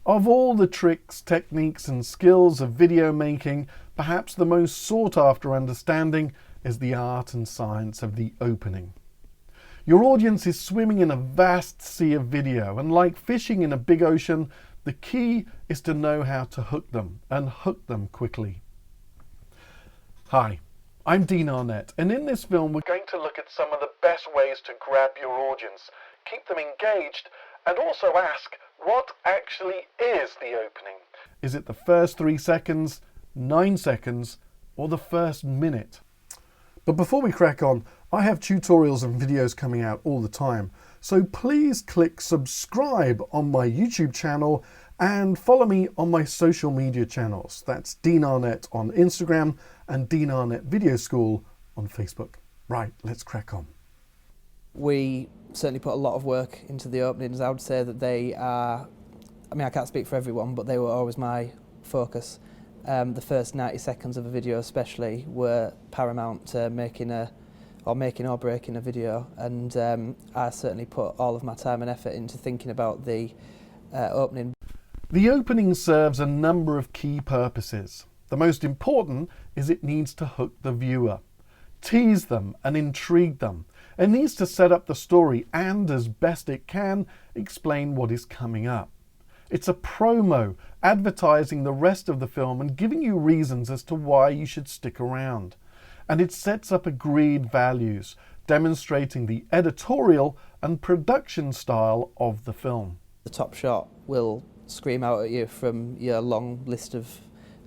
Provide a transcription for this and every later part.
Of all the tricks, techniques and skills of video making, perhaps the most sought after understanding is the art and science of the opening. Your audience is swimming in a vast sea of video, and like fishing in a big ocean, the key is to know how to hook them, and hook them quickly. Hi, I'm Dean Arnett, and in this film we're going to look at some of the best ways to grab your audience, keep them engaged, and also ask, what actually is the opening? Is it the first 3 seconds, 9 seconds, or the first minute? But before we crack on, I have tutorials and videos coming out all the time, so please click subscribe on my YouTube channel and follow me on my social media channels. That's Dean Arnett on Instagram and Dean Arnett Video School on Facebook. Right, let's crack on. We certainly put a lot of work into the openings. I would say that they are, I mean, I can't speak for everyone, but they were always my focus. The first 90 seconds of a video especially were paramount to making or breaking a video, and I certainly put all of my time and effort into thinking about the opening. The opening serves a number of key purposes. The most important is it needs to hook the viewer, tease them and intrigue them. It needs to set up the story and, as best it can, explain what is coming up. It's a promo, advertising the rest of the film and giving you reasons as to why you should stick around. And it sets up agreed values, demonstrating the editorial and production style of the film. The top shot will scream out at you from your long list of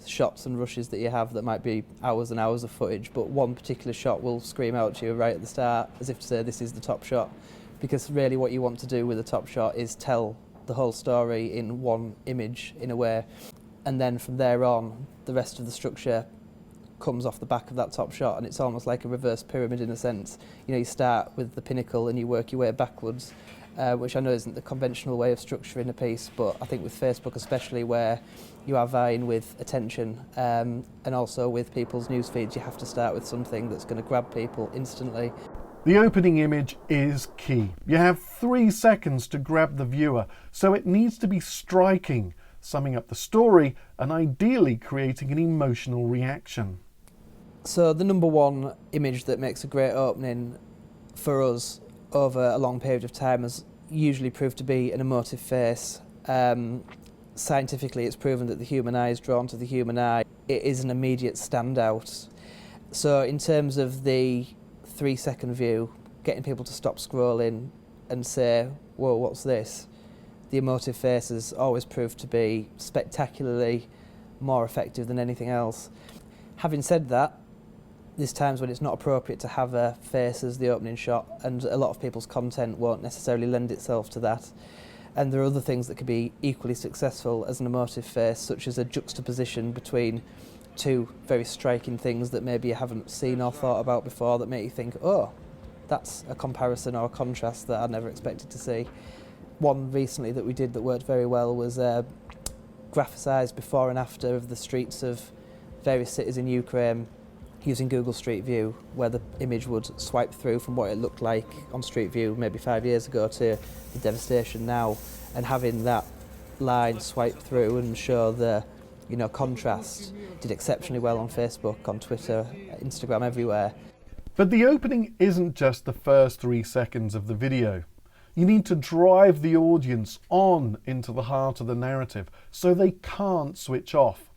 shots and rushes that you have that might be hours and hours of footage, but one particular shot will scream out to you right at the start as if to say this is the top shot, because really what you want to do with a top shot is tell the whole story in one image in a way, and then from there on the rest of the structure comes off the back of that top shot, and it's almost like a reverse pyramid in a sense. You know, you start with the pinnacle and you work your way backwards, which I know isn't the conventional way of structuring a piece, but I think with Facebook especially, where you are vying with attention and also with people's news feeds, you have to start with something that's going to grab people instantly. The opening image is key. You have 3 seconds to grab the viewer, so it needs to be striking, summing up the story and ideally creating an emotional reaction. So the number one image that makes a great opening for us over a long period of time has usually proved to be an emotive face. Scientifically, it's proven that the human eye is drawn to the human eye. It is an immediate standout. So in terms of the 3 second view, getting people to stop scrolling and say, whoa, what's this? The emotive face has always proved to be spectacularly more effective than anything else. Having said that, there's times when it's not appropriate to have a face as the opening shot, and a lot of people's content won't necessarily lend itself to that. And there are other things that could be equally successful as an emotive face, such as a juxtaposition between two very striking things that maybe you haven't seen or thought about before that make you think, oh, that's a comparison or a contrast that I never expected to see. One recently that we did that worked very well was graphicised before and after of the streets of various cities in Ukraine using Google Street View, where the image would swipe through from what it looked like on Street View maybe 5 years ago to the devastation now, and having that line swipe through and show the contrast did exceptionally well on Facebook, on Twitter, Instagram, everywhere. But the opening isn't just the first 3 seconds of the video. You need to drive the audience on into the heart of the narrative so they can't switch off.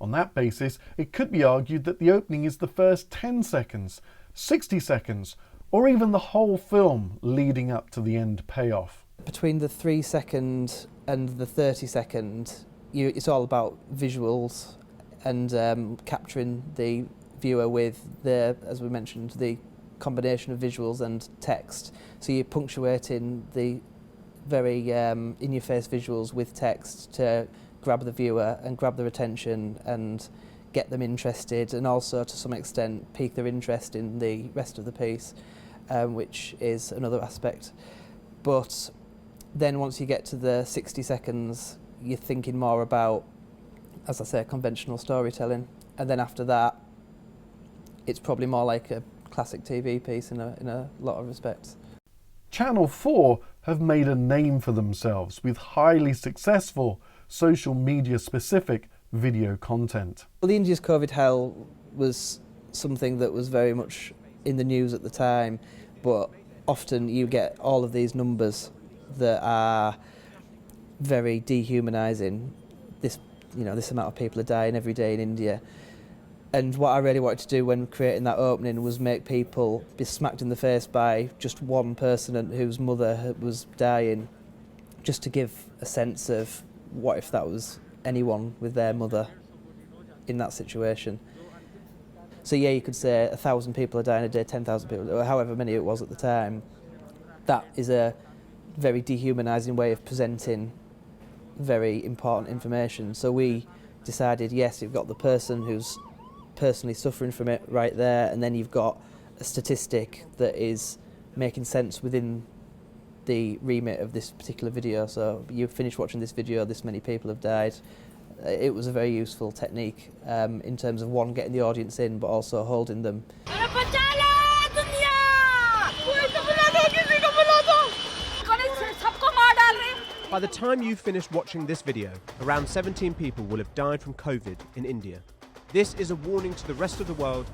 On that basis, it could be argued that the opening is the first 10 seconds, 60 seconds, or even the whole film leading up to the end payoff. Between the 3 second and the 30 second, it's all about visuals and capturing the viewer with as we mentioned, the combination of visuals and text. So you're punctuating the very in-your-face visuals with text to grab the viewer and grab their attention and get them interested, and also to some extent pique their interest in the rest of the piece, which is another aspect. But then once you get to the 60 seconds, you're thinking more about, as I say, conventional storytelling, and then after that it's probably more like a classic TV piece in a lot of respects. Channel 4 have made a name for themselves with highly successful social media specific video content. Well, the India's COVID hell was something that was very much in the news at the time, but often you get all of these numbers that are very dehumanising. This amount of people are dying every day in India. And what I really wanted to do when creating that opening was make people be smacked in the face by just one person whose mother was dying, just to give a sense of what if that was anyone with their mother in that situation. So yeah, you could say 1,000 people are dying a day, 10,000 people, or however many it was at the time. That is a very dehumanising way of presenting very important information. So we decided, yes, you've got the person who's personally suffering from it right there, and then you've got a statistic that is making sense within the remit of this particular video. So you finish watching this video, this many people have died. It was a very useful technique in terms of, one, getting the audience in, but also holding them. By the time you've finished watching this video, around 17 people will have died from COVID in India. This is a warning to the rest of the world.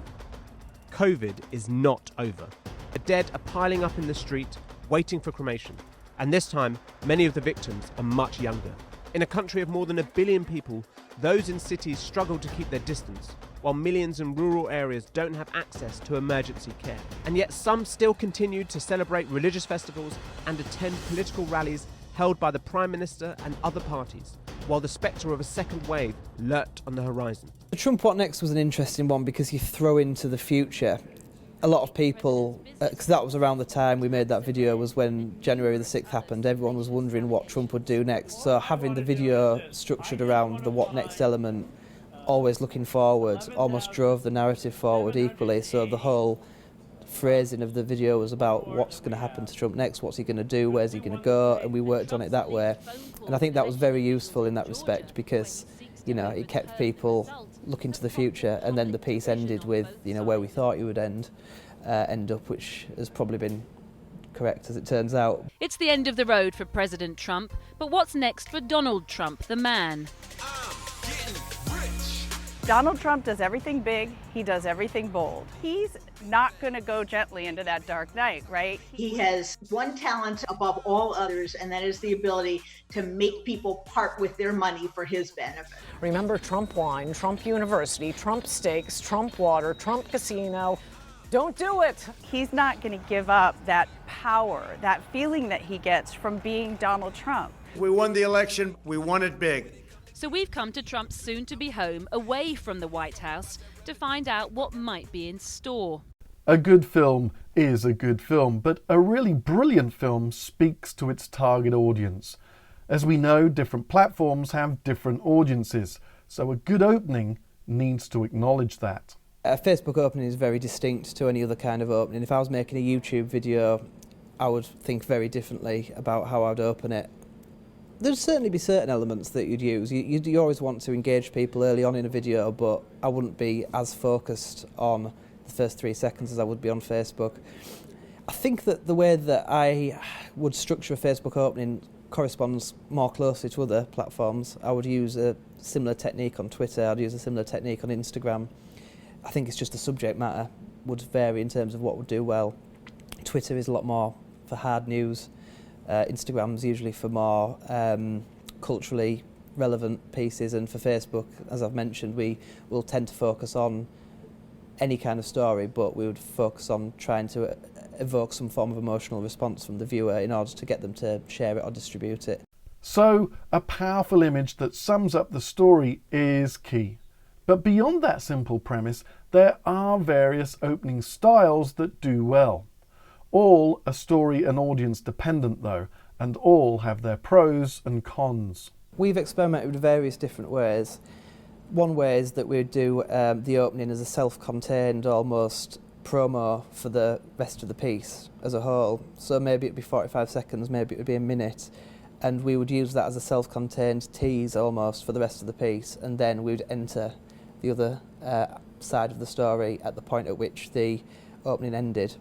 COVID is not over. The dead are piling up in the street, waiting for cremation. And this time, many of the victims are much younger. In a country of more than 1 billion people, those in cities struggle to keep their distance, while millions in rural areas don't have access to emergency care. And yet some still continue to celebrate religious festivals and attend political rallies held by the Prime Minister and other parties, while the spectre of a second wave lurked on the horizon. The Trump What Next was an interesting one because you throw into the future. A lot of people, because that was around the time we made that video, was when January the 6th happened. Everyone was wondering what Trump would do next. So having the video structured around the what next element, always looking forward, almost drove the narrative forward equally. So the whole phrasing of the video was about what's going to happen to Trump next, what's he going to do, where's he going to go, and we worked on it that way. And I think that was very useful in that respect because, it kept people looking to the future, and then the piece ended with, where we thought it would end up, which has probably been correct as it turns out. It's the end of the road for President Trump, but what's next for Donald Trump, the man? Donald Trump does everything big, he does everything bold. He's not going to go gently into that dark night, right? He has one talent above all others, and that is the ability to make people part with their money for his benefit. Remember Trump wine, Trump University, Trump steaks, Trump water, Trump casino. Don't do it. He's not going to give up that power, that feeling that he gets from being Donald Trump. We won the election, we won it big. So we've come to Trump's soon-to-be home, away from the White House, to find out what might be in store. A good film is a good film, but a really brilliant film speaks to its target audience. As we know, different platforms have different audiences, so a good opening needs to acknowledge that. A Facebook opening is very distinct to any other kind of opening. If I was making a YouTube video, I would think very differently about how I'd open it. There'd certainly be certain elements that you'd use. You always want to engage people early on in a video, but I wouldn't be as focused on the first 3 seconds as I would be on Facebook. I think that the way that I would structure a Facebook opening corresponds more closely to other platforms. I would use a similar technique on Twitter, I'd use a similar technique on Instagram. I think it's just the subject matter would vary in terms of what would do well. Twitter is a lot more for hard news. Instagram's usually for more culturally relevant pieces, and for Facebook, as I've mentioned, we will tend to focus on any kind of story, but we would focus on trying to evoke some form of emotional response from the viewer in order to get them to share it or distribute it. So, a powerful image that sums up the story is key. But beyond that simple premise, there are various opening styles that do well. All are story and audience dependent though, and all have their pros and cons. We've experimented with various different ways. One way is that we would do the opening as a self-contained almost promo for the rest of the piece as a whole. So maybe it'd be 45 seconds, maybe it would be a minute, and we would use that as a self-contained tease almost for the rest of the piece, and then we would enter the other side of the story at the point at which the opening ended.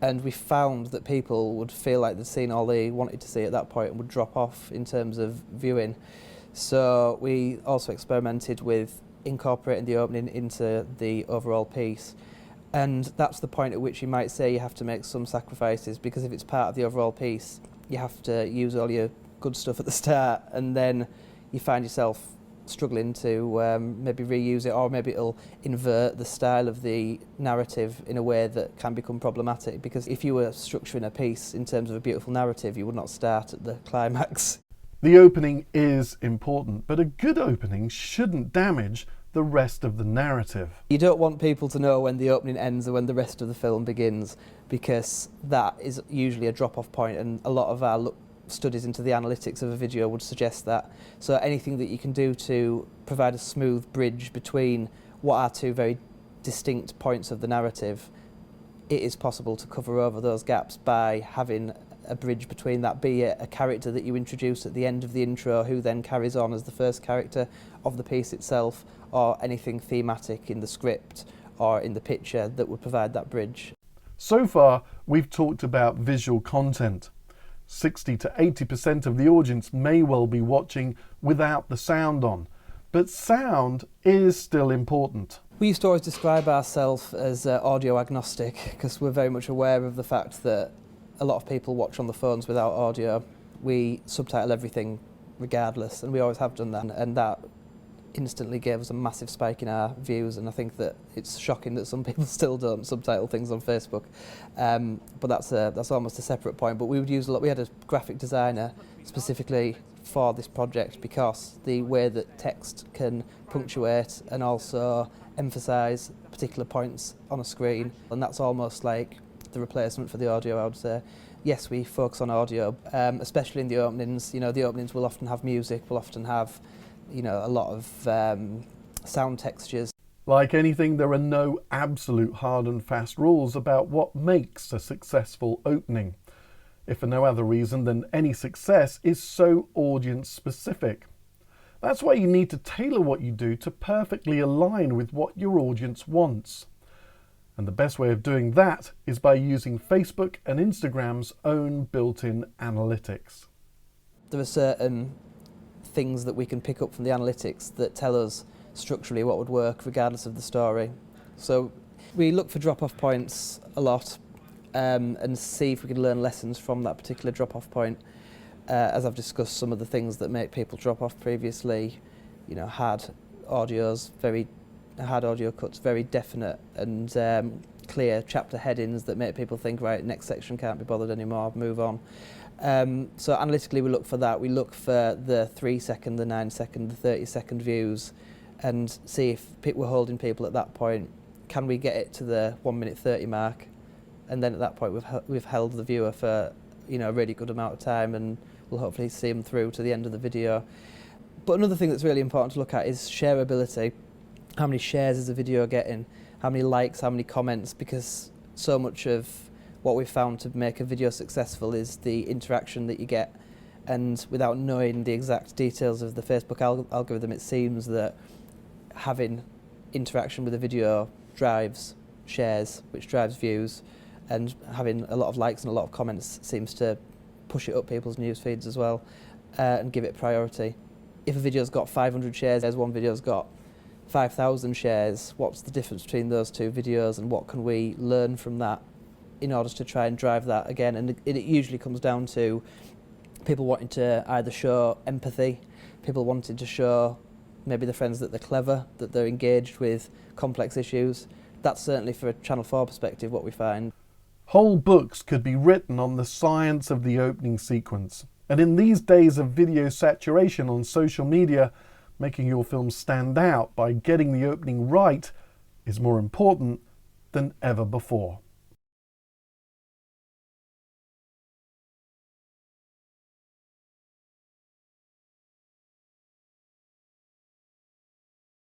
And we found that people would feel like they'd seen all they wanted to see at that point and would drop off in terms of viewing. So we also experimented with incorporating the opening into the overall piece. And that's the point at which you might say you have to make some sacrifices, because if it's part of the overall piece, you have to use all your good stuff at the start, and then you find yourself struggling to maybe reuse it, or maybe it'll invert the style of the narrative in a way that can become problematic, because if you were structuring a piece in terms of a beautiful narrative, you would not start at the climax. The opening is important, but a good opening shouldn't damage the rest of the narrative. You don't want people to know when the opening ends or when the rest of the film begins, because that is usually a drop-off point, and a lot of our studies into the analytics of a video would suggest that. So anything that you can do to provide a smooth bridge between what are two very distinct points of the narrative, it is possible to cover over those gaps by having a bridge between that, be it a character that you introduce at the end of the intro who then carries on as the first character of the piece itself, or anything thematic in the script or in the picture that would provide that bridge. So far, we've talked about visual content. 60 to 80% of the audience may well be watching without the sound on, but sound is still important. We used to always describe ourselves as audio agnostic, because we're very much aware of the fact that a lot of people watch on the phones without audio. We subtitle everything regardless, and we always have done that, and that instantly gave us a massive spike in our views, and I think that it's shocking that some people still don't subtitle things on Facebook, but that's almost a separate point. But we would use we had a graphic designer specifically for this project, because the way that text can punctuate and also emphasise particular points on a screen, and that's almost like the replacement for the audio, I would say. Yes, we focus on audio, especially in the openings. You know, the openings will often have music, will often have, you know, a lot of sound textures. Like anything, there are no absolute hard and fast rules about what makes a successful opening. If for no other reason than any success is so audience specific. That's why you need to tailor what you do to perfectly align with what your audience wants. And the best way of doing that is by using Facebook and Instagram's own built-in analytics. There are certain things that we can pick up from the analytics that tell us structurally what would work regardless of the story. So we look for drop-off points a lot and see if we can learn lessons from that particular drop-off point. As I've discussed, some of the things that make people drop off previously, you know, hard audio cuts, very definite and clear chapter headings that make people think, right, next section can't be bothered anymore, move on. So analytically we look for that. We look for the 3-second, the 9-second, the 30-second views, and see if we're holding people at that point. Can we get it to the 1:30 mark? And then at that point we've held the viewer for, you know, a really good amount of time, and we'll hopefully see them through to the end of the video. But another thing that's really important to look at is shareability. How many shares is a video getting? How many likes, how many comments? Because so much of what we've found to make a video successful is the interaction that you get. And without knowing the exact details of the Facebook algorithm, it seems that having interaction with a video drives shares, which drives views, and having a lot of likes and a lot of comments seems to push it up people's news feeds as well, and give it priority. If a video's got 500 shares, one video's got 5,000 shares, what's the difference between those two videos, and what can we learn from that in order to try and drive that again? And it usually comes down to people wanting to either show empathy, people wanting to show maybe their friends that they're clever, that they're engaged with complex issues. That's certainly, for a Channel 4 perspective, what we find. Whole books could be written on the science of the opening sequence. And in these days of video saturation on social media, making your film stand out by getting the opening right is more important than ever before.